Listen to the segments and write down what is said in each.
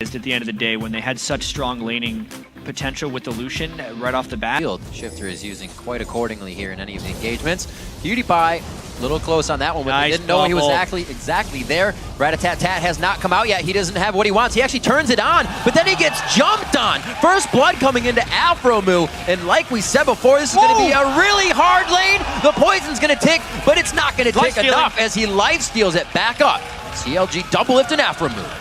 At the end of the day, when they had such strong laning potential with the Lucian right off the bat. Shifter is using quite accordingly here in any of the engagements. Imaqtpie, a little close on that one, but nice they didn't know he was exactly there. Rat-a-tat-tat has not come out yet. He doesn't have what he wants. He actually turns it on, but then he gets jumped on. First blood coming into Afromu, and like we said before, this is going to be a really hard lane. The poison's going to tick, but it's not going to tick enough as he life steals it back up. CLG double lift and Afromu.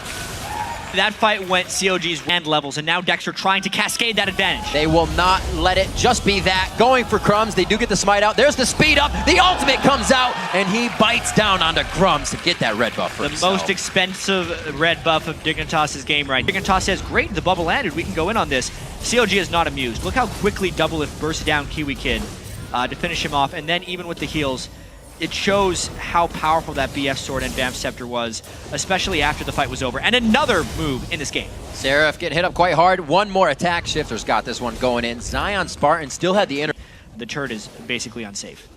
That fight went CLG's hand levels, and now Dexter trying to cascade that advantage. They will not let it just be that. Going for Crumbs, they do get the smite out. There's the speed up, the ultimate comes out, and he bites down onto Crumbs to get that red buff for himself. The most expensive red buff of Dignitas' game right. Dignitas says, great, the bubble landed, we can go in on this. CLG is not amused. Look how quickly Doublelift bursts down Kiwi Kid to finish him off, and then even with the heals, it shows how powerful that BF sword and Vamp Scepter was, especially after the fight was over. And another move in this game. Seraph getting hit up quite hard. One more attack. Shifter's got this one going in. Zion Spartan still had the The turret is basically unsafe.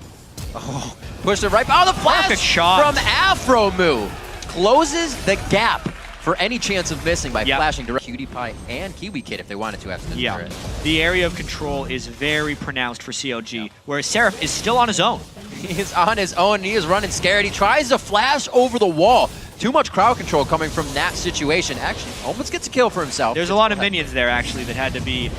Oh, pushed it right. Oh, the flash perfect shot from Afromu closes the gap for any chance of missing by flashing direct. Imaqtpie and Kiwi Kid if they wanted to after the turret. The area of control is very pronounced for CLG, whereas Seraph is still on his own. He is on his own. He is running scared. He tries to flash over the wall. Too much crowd control coming from that situation. Actually, almost gets a kill for himself. There's a lot of minions there, actually, that had to be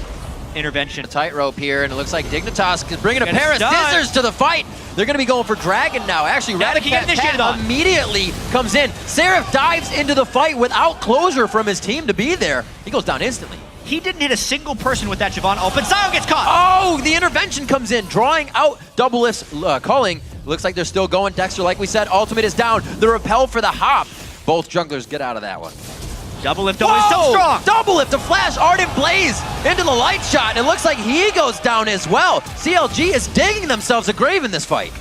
intervention. A tightrope here, and it looks like Dignitas is bringing a pair of scissors to the fight. They're going to be going for Dragon now. Actually, Rat-a-tat-tat immediately comes in. Seraph dives into the fight without closure from his team to be there. He goes down instantly. He didn't hit a single person with that Javon ult, but Zion gets caught. Oh, the intervention comes in, drawing out Doublelift's calling. Looks like they're still going. Dexter, like we said, ultimate is down. The repel for the hop. Both junglers get out of that one. Doublelift always so strong. Doublelift, a flash, Ardent Blaze into the light shot. And it looks like he goes down as well. CLG is digging themselves a grave in this fight.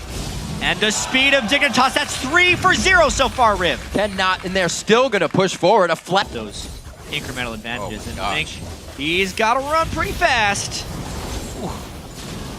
And the speed of Dignitas, that's 3 for 0 so far, Riv. Cannot, and they're still going to push forward. A flat. Those incremental advantages, and I think he's got to run pretty fast.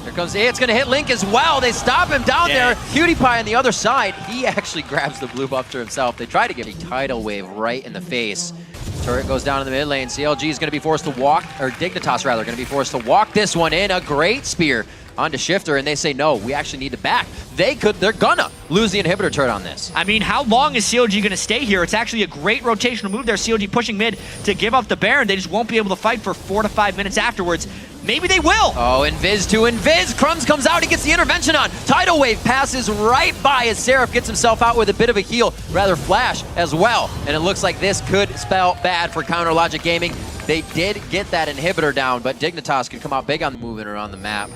Here comes it's going to hit Link as well. They stop him down there. Imaqtpie on the other side. He actually grabs the blue buff to himself. They try to get a tidal wave right in the face. Turret goes down in the mid lane. CLG is going to be forced to walk, or Dignitas rather, going to be forced to walk this one in. A great spear onto Shifter, and they say, no, we actually need to back. They're gonna lose the inhibitor turret on this. I mean, how long is CLG gonna stay here? It's actually a great rotational move there. CLG pushing mid to give up the Baron. They just won't be able to fight for 4 to 5 minutes afterwards. Maybe they will. Oh, Invis to Invis. Crumbs comes out, he gets the intervention on. Tidal Wave passes right by as Seraph gets himself out with a bit of a heal, rather flash as well. And it looks like this could spell bad for Counter Logic Gaming. They did get that inhibitor down, but Dignitas could come out big on moving around the map.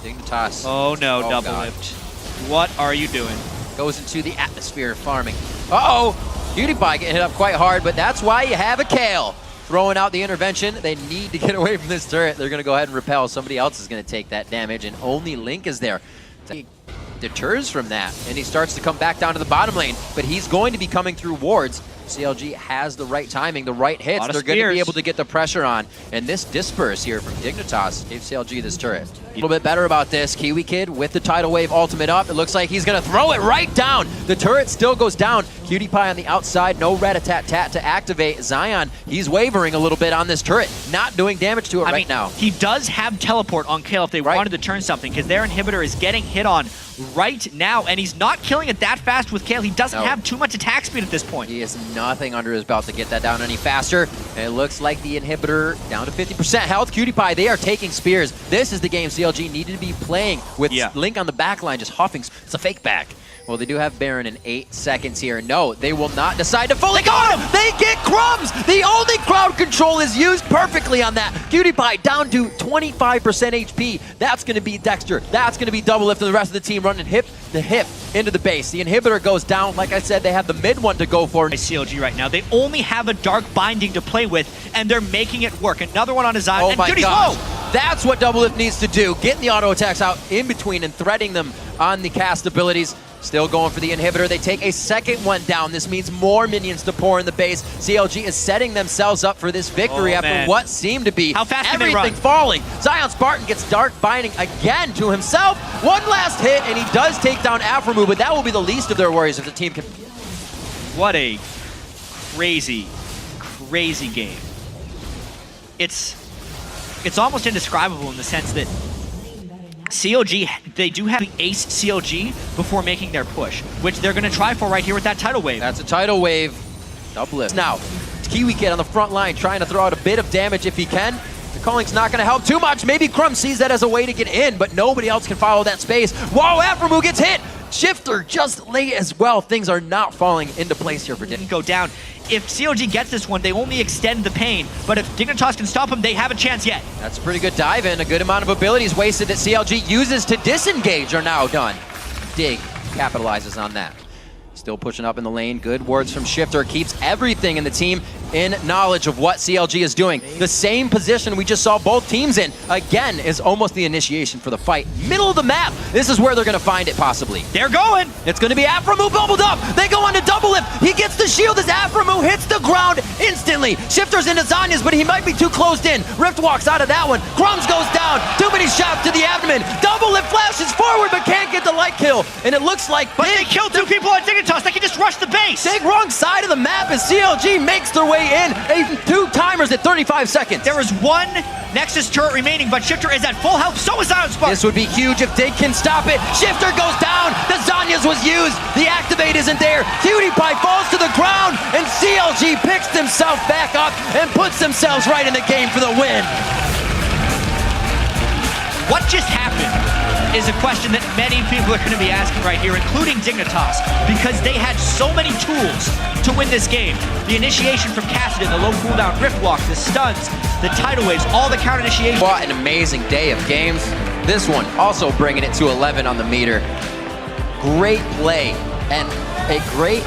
Dignitas. Oh no, Doublelift. What are you doing? Goes into the atmosphere of farming. Uh-oh! Imaqtpie getting hit up quite hard, but that's why you have a Kale. Throwing out the intervention. They need to get away from this turret. They're going to go ahead and repel. Somebody else is going to take that damage, and only Link is there. He deters from that, and he starts to come back down to the bottom lane, but he's going to be coming through wards. CLG has the right timing, the right hits. They're going to be able to get the pressure on. And this disperse here from Dignitas gave CLG this turret. A little bit better about this. Kiwi Kid with the tidal wave ultimate up. It looks like he's going to throw it right down. The turret still goes down. Imaqtpie on the outside. No rat-a-tat-tat to activate. Zion, he's wavering a little bit on this turret. Not doing damage to it right now. He does have teleport on Kale if they wanted to turn something, because their inhibitor is getting hit on right now, and he's not killing it that fast with Kale. He doesn't have too much attack speed at this point. He has nothing under his belt to get that down any faster. And it looks like the inhibitor down to 50% health. Imaqtpie, they are taking spears. This is the game CLG needed to be playing with Link on the back line just huffing. It's a fake back. Well, they do have Baron in 8 seconds here. No, they will not decide to fully got him. They get Crumbs. The only crowd control is used perfectly on that. Imaqtpie down to 25% HP. That's going to be Dexter. That's going to be Doublelift, and the rest of the team running hip to hip into the base. The inhibitor goes down. Like I said, they have the mid one to go for. CLG right now, they only have a Dark Binding to play with, and they're making it work. Another one on his eye. Oh my gosh. That's what Doublelift needs to do. Getting the auto attacks out in between and threading them on the cast abilities. Still going for the inhibitor. They take a second one down. This means more minions to pour in the base. CLG is setting themselves up for this victory after what seemed to be everything falling. Zion Spartan gets Dark Binding again to himself. One last hit, and he does take down Afromu, but that will be the least of their worries if the team can. What a crazy, crazy game. It's almost indescribable in the sense that CLG, they do have the ace CLG before making their push, which they're going to try for right here with that tidal wave. That's a tidal wave. Doublelift. Now, Kiwi Kid on the front line trying to throw out a bit of damage if he can. The calling's not going to help too much. Maybe Crumb sees that as a way to get in, but nobody else can follow that space. Whoa, Aframu gets hit! Shifter just late as well. Things are not falling into place here for Didn't go down. If CLG gets this one, they only extend the pain, but if Dignitas can stop him, they have a chance yet. That's a pretty good dive in. A good amount of abilities wasted that CLG uses to disengage are now done. Dig capitalizes on that. Still pushing up in the lane. Good words from Shifter. Keeps everything in the team in knowledge of what CLG is doing. The same position we just saw both teams in, again, is almost the initiation for the fight. Middle of the map. This is where they're going to find it, possibly. They're going. It's going to be Aframu bubbled up. They go on to Doublelift. He gets the shield as Aframu hits the ground instantly. Shifter's into Zanya's, but he might be too closed in. Rift walks out of that one. Crumbs goes down. Too many shots to the abdomen. Doublelift flashes forward, but can't get the light kill. And it looks like But they killed two people on Dignitas. They can just rush the base. Dig wrong side of the map as CLG makes their way in. Two timers at 35 seconds. There is one Nexus turret remaining, but Shifter is at full health. So is Ironspot. This would be huge if Dig can stop it. Shifter goes down. The Zanya's was used. The activate isn't there. PewDiePie falls to the ground, and CLG picks themselves back up and puts themselves right in the game for the win. What just happened is a question that many people are going to be asking right here, including Dignitas, because they had so many tools to win this game. The initiation from Cassidy, the low cooldown rift walk, the stuns, the tidal waves, all the counter initiation. What an amazing day of games. This one also bringing it to 11 on the meter. Great play and a great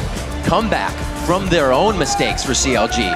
comeback from their own mistakes for CLG.